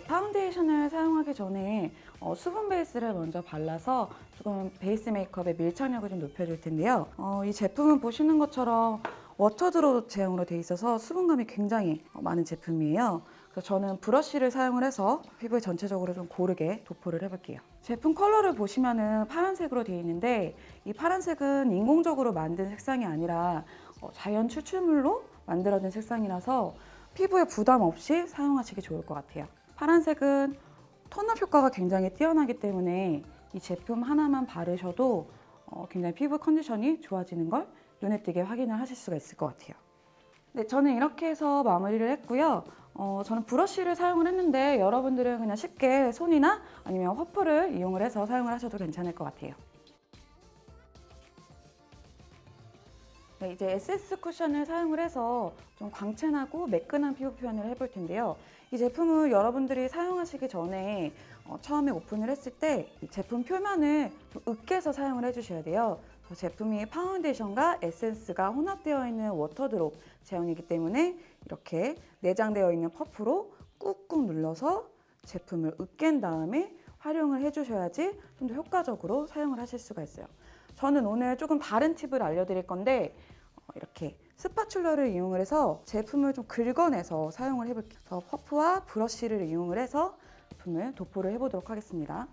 파운데이션을 사용하기 전에 수분 베이스를 먼저 발라서 조금 베이스 메이크업의 밀착력을 좀 높여줄 텐데요. 이 제품은 보시는 것처럼 워터드롭 제형으로 되어 있어서 수분감이 굉장히 많은 제품이에요. 그래서 저는 브러쉬를 사용을 해서 피부에 전체적으로 좀 고르게 도포를 해볼게요. 제품 컬러를 보시면은 파란색으로 되어 있는데 이 파란색은 인공적으로 만든 색상이 아니라 자연 추출물로 만들어진 색상이라서 피부에 부담 없이 사용하시기 좋을 것 같아요. 파란색은 톤업 효과가 굉장히 뛰어나기 때문에 이 제품 하나만 바르셔도 굉장히 피부 컨디션이 좋아지는 걸 눈에 띄게 확인을 하실 수가 있을 것 같아요. 네, 저는 이렇게 해서 마무리를 했고요. 저는 브러쉬를 사용을 했는데 여러분들은 그냥 쉽게 손이나 아니면 퍼프를 이용을 해서 사용을 하셔도 괜찮을 것 같아요. 네, 이제 에센스 쿠션을 사용을 해서 좀 광채나고 매끈한 피부 표현을 해볼 텐데요. 이 제품을 여러분들이 사용하시기 전에 처음에 오픈을 했을 때 이 제품 표면을 좀 으깨서 사용을 해주셔야 돼요. 제품이 파운데이션과 에센스가 혼합되어 있는 워터드롭 제형이기 때문에 이렇게 내장되어 있는 퍼프로 꾹꾹 눌러서 제품을 으깬 다음에 활용을 해주셔야지 좀 더 효과적으로 사용을 하실 수가 있어요. 저는 오늘 조금 다른 팁을 알려드릴 건데 이렇게 스파츌러를 이용을 해서 제품을 좀 긁어내서 사용을 해볼게요. 그래서 퍼프와 브러쉬를 이용을 해서 제품을 도포를 해보도록 하겠습니다.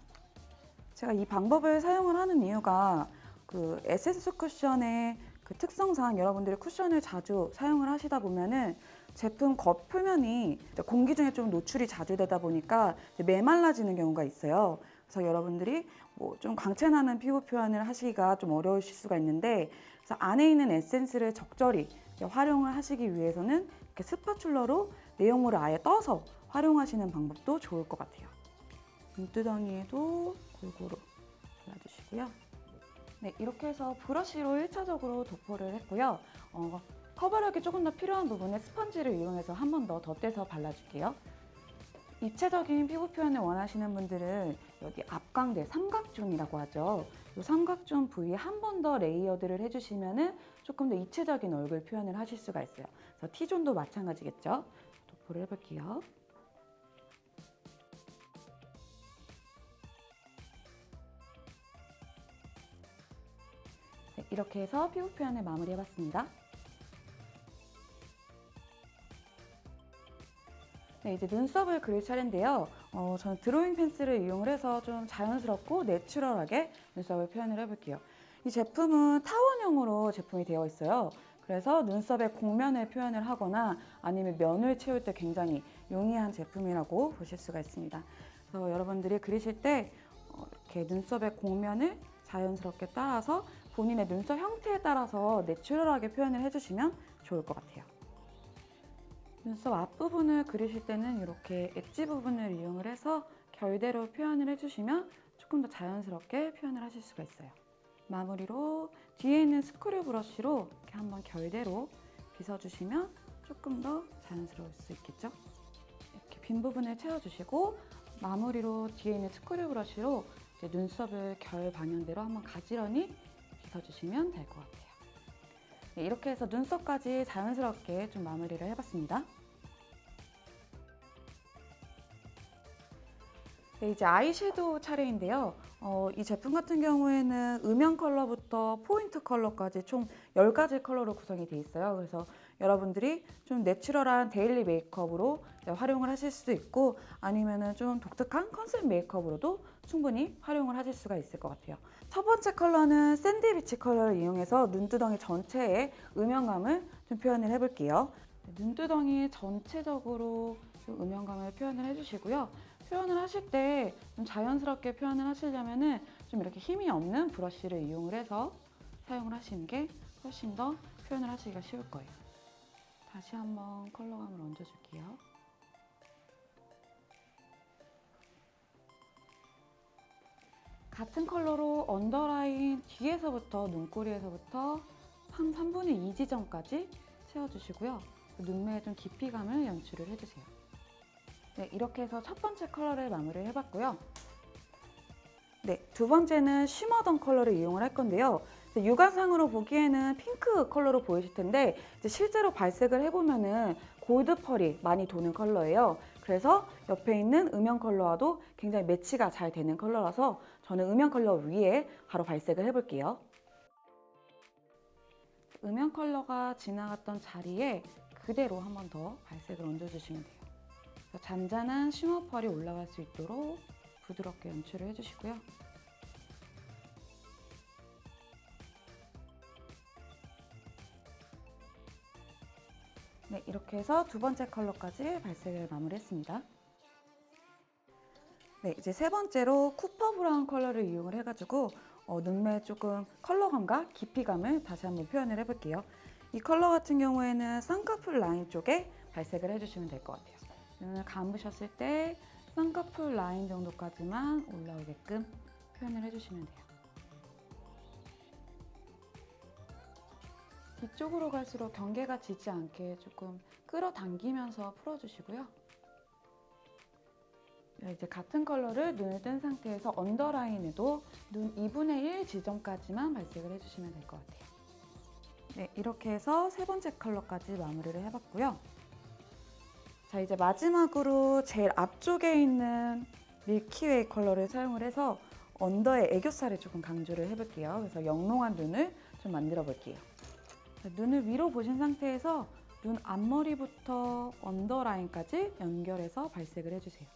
제가 이 방법을 사용을 하는 이유가 그 에센스 쿠션의 그 특성상 여러분들이 쿠션을 자주 사용을 하시다 보면은 제품 겉 표면이 공기 중에 좀 노출이 자주 되다 보니까 메말라지는 경우가 있어요. 그래서 여러분들이 뭐 좀 광채나는 피부 표현을 하시기가 좀 어려우실 수가 있는데, 그래서 안에 있는 에센스를 적절히 활용을 하시기 위해서는 이렇게 스파츌러로 내용물을 아예 떠서 활용하시는 방법도 좋을 것 같아요. 눈두덩이에도 골고루 발라주시고요. 네, 이렇게 해서 브러쉬로 1차적으로 도포를 했고요. 커버력이 조금 더 필요한 부분에 스펀지를 이용해서 한 번 더 덧대서 발라줄게요. 입체적인 피부 표현을 원하시는 분들은 여기 앞광대 삼각존이라고 하죠. 이 삼각존 부위에 한 번 더 레이어드를 해주시면 조금 더 입체적인 얼굴 표현을 하실 수가 있어요. 그래서 T존도 마찬가지겠죠. 도포를 해볼게요. 네, 이렇게 해서 피부 표현을 마무리해봤습니다. 네, 이제 눈썹을 그릴 차례인데요. 저는 드로잉 펜슬을 이용을 해서 좀 자연스럽고 내추럴하게 눈썹을 표현을 해볼게요. 이 제품은 타원형으로 제품이 되어 있어요. 그래서 눈썹의 곡면을 표현을 하거나 아니면 면을 채울 때 굉장히 용이한 제품이라고 보실 수가 있습니다. 그래서 여러분들이 그리실 때 이렇게 눈썹의 곡면을 자연스럽게 따라서 본인의 눈썹 형태에 따라서 내추럴하게 표현을 해주시면 좋을 것 같아요. 눈썹 앞부분을 그리실 때는 이렇게 엣지 부분을 이용을 해서 결대로 표현을 해주시면 조금 더 자연스럽게 표현을 하실 수가 있어요. 마무리로 뒤에 있는 스크류 브러쉬로 이렇게 한번 결대로 빗어주시면 조금 더 자연스러울 수 있겠죠? 이렇게 빈 부분을 채워주시고 마무리로 뒤에 있는 스크류 브러쉬로 이제 눈썹을 결 방향대로 한번 가지런히 빗어주시면 될 것 같아요. 네, 이렇게 해서 눈썹까지 자연스럽게 좀 마무리를 해봤습니다. 네, 이제 아이섀도우 차례인데요. 이 제품 같은 경우에는 음영 컬러부터 포인트 컬러까지 총 10가지 컬러로 구성이 되어 있어요. 그래서 여러분들이 좀 내추럴한 데일리 메이크업으로 활용을 하실 수도 있고 아니면은 좀 독특한 컨셉 메이크업으로도 충분히 활용을 하실 수가 있을 것 같아요. 첫 번째 컬러는 샌디비치 컬러를 이용해서 눈두덩이 전체에 음영감을 좀 표현을 해볼게요. 눈두덩이 전체적으로 좀 음영감을 표현을 해주시고요. 표현을 하실 때 좀 자연스럽게 표현을 하시려면은 좀 이렇게 힘이 없는 브러쉬를 이용을 해서 사용을 하시는 게 훨씬 더 표현을 하시기가 쉬울 거예요. 다시 한번 컬러감을 얹어줄게요. 같은 컬러로 언더라인 뒤에서부터 눈꼬리에서부터 한 3분의 2 지점까지 채워주시고요. 눈매에 좀 깊이감을 연출을 해주세요. 네, 이렇게 해서 첫 번째 컬러를 마무리를 해봤고요. 네, 두 번째는 쉬머던 컬러를 이용을 할 건데요. 육안상으로 보기에는 핑크 컬러로 보이실 텐데 이제 실제로 발색을 해보면은 골드 펄이 많이 도는 컬러예요. 그래서 옆에 있는 음영 컬러와도 굉장히 매치가 잘 되는 컬러라서 저는 음영 컬러 위에 바로 발색을 해볼게요. 음영 컬러가 지나갔던 자리에 그대로 한 번 더 발색을 얹어주시면 돼요. 그래서 잔잔한 쉬머 펄이 올라갈 수 있도록 부드럽게 연출을 해주시고요. 네, 이렇게 해서 두 번째 컬러까지 발색을 마무리했습니다. 네, 이제 세 번째로 쿠퍼 브라운 컬러를 이용을 해가지고 눈매 조금 컬러감과 깊이감을 다시 한번 표현을 해볼게요. 이 컬러 같은 경우에는 쌍꺼풀 라인 쪽에 발색을 해주시면 될 것 같아요. 눈을 감으셨을 때 쌍꺼풀 라인 정도까지만 올라오게끔 표현을 해주시면 돼요. 뒤쪽으로 갈수록 경계가 지지 않게 조금 끌어당기면서 풀어주시고요. 이제 같은 컬러를 눈을 뜬 상태에서 언더라인에도 눈 2분의 1 지점까지만 발색을 해주시면 될 것 같아요. 네, 이렇게 해서 세 번째 컬러까지 마무리를 해봤고요. 자, 이제 마지막으로 제일 앞쪽에 있는 밀키웨이 컬러를 사용을 해서 언더의 애교살을 조금 강조를 해볼게요. 그래서 영롱한 눈을 좀 만들어 볼게요. 눈을 위로 보신 상태에서 눈 앞머리부터 언더라인까지 연결해서 발색을 해주세요.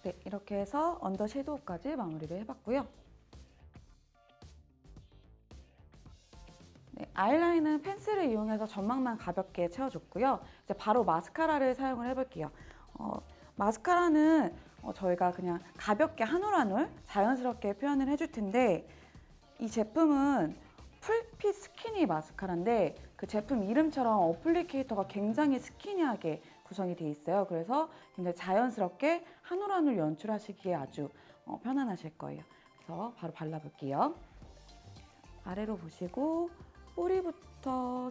네, 이렇게 해서 언더 섀도우까지 마무리를 해봤고요. 네, 아이라인은 펜슬을 이용해서 점막만 가볍게 채워줬고요. 이제 바로 마스카라를 사용을 해볼게요. 마스카라는 저희가 그냥 가볍게 한 올 한 올 자연스럽게 표현을 해줄 텐데 이 제품은 풀핏 스키니 마스카라인데 그 제품 이름처럼 어플리케이터가 굉장히 스키니하게 구성이 되어 있어요. 그래서 굉장히 자연스럽게 한 올 한 올 연출하시기에 아주 편안하실 거예요. 그래서 바로 발라볼게요. 아래로 보시고 뿌리부터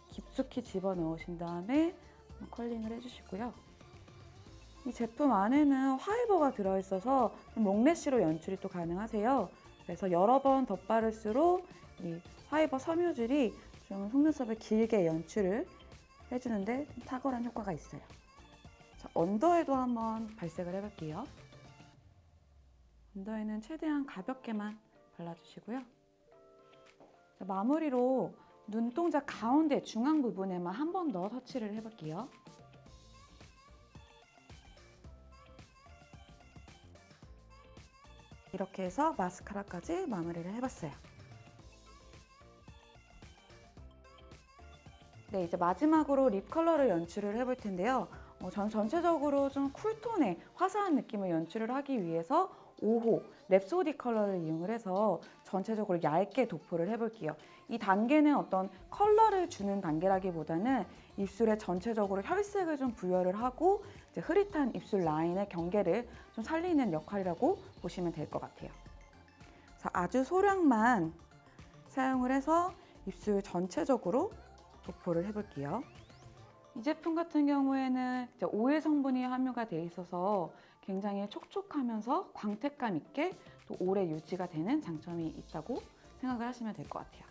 깊숙이 집어넣으신 다음에 컬링을 해주시고요. 이 제품 안에는 화이버가 들어있어서 롱래쉬로 연출이 또 가능하세요. 그래서 여러 번 덧바를수록 이 화이버 섬유질이 좀 속눈썹을 길게 연출을 해주는데 좀 탁월한 효과가 있어요. 자, 언더에도 한번 발색을 해볼게요. 언더에는 최대한 가볍게만 발라주시고요. 자, 마무리로 눈동자 가운데 중앙 부분에만 한 번 더 터치를 해볼게요. 이렇게 해서 마스카라까지 마무리를 해봤어요. 네, 이제 마지막으로 립 컬러를 연출을 해볼 텐데요. 전 전체적으로 좀 쿨톤의 화사한 느낌을 연출을 하기 위해서 5호 랩소디 컬러를 이용을 해서 전체적으로 얇게 도포를 해볼게요. 이 단계는 어떤 컬러를 주는 단계라기보다는 입술에 전체적으로 혈색을 좀 부여를 하고 이제 흐릿한 입술 라인의 경계를 좀 살리는 역할이라고 보시면 될 것 같아요. 자, 아주 소량만 사용을 해서 입술 전체적으로 도포를 해볼게요. 이 제품 같은 경우에는 이제 오일 성분이 함유가 되어 있어서 굉장히 촉촉하면서 광택감 있게 또 오래 유지가 되는 장점이 있다고 생각을 하시면 될 것 같아요.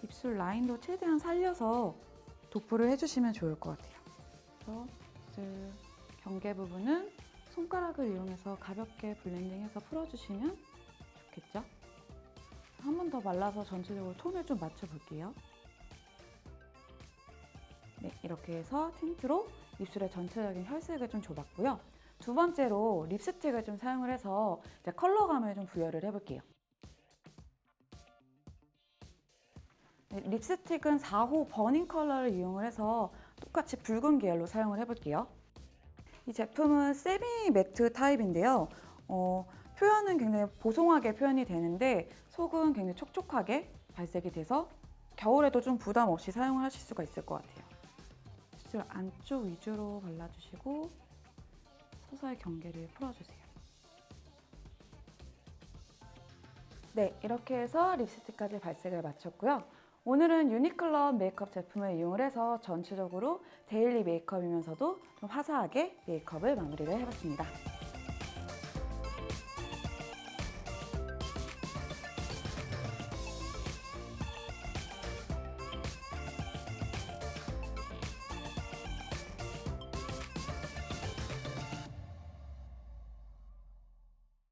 입술 라인도 최대한 살려서 도포를 해주시면 좋을 것 같아요. 그래서 입술 경계 부분은 손가락을 이용해서 가볍게 블렌딩해서 풀어주시면 좋겠죠? 한 번 더 발라서 전체적으로 톤을 좀 맞춰볼게요. 네, 이렇게 해서 틴트로 입술의 전체적인 혈색을 좀 줘봤고요. 두 번째로 립스틱을 좀 사용을 해서 이제 컬러감을 좀 부여를 해볼게요. 네, 립스틱은 4호 버닝 컬러를 이용을 해서 똑같이 붉은 계열로 사용을 해볼게요. 이 제품은 세미 매트 타입인데요. 표현은 굉장히 보송하게 표현이 되는데 속은 굉장히 촉촉하게 발색이 돼서 겨울에도 좀 부담 없이 사용을 하실 수가 있을 것 같아요. 입술 안쪽 위주로 발라주시고 서서히 경계를 풀어주세요. 네, 이렇게 해서 립스틱까지 발색을 마쳤고요. 오늘은 유니클럽 메이크업 제품을 이용을 해서 전체적으로 데일리 메이크업이면서도 좀 화사하게 메이크업을 마무리를 해봤습니다.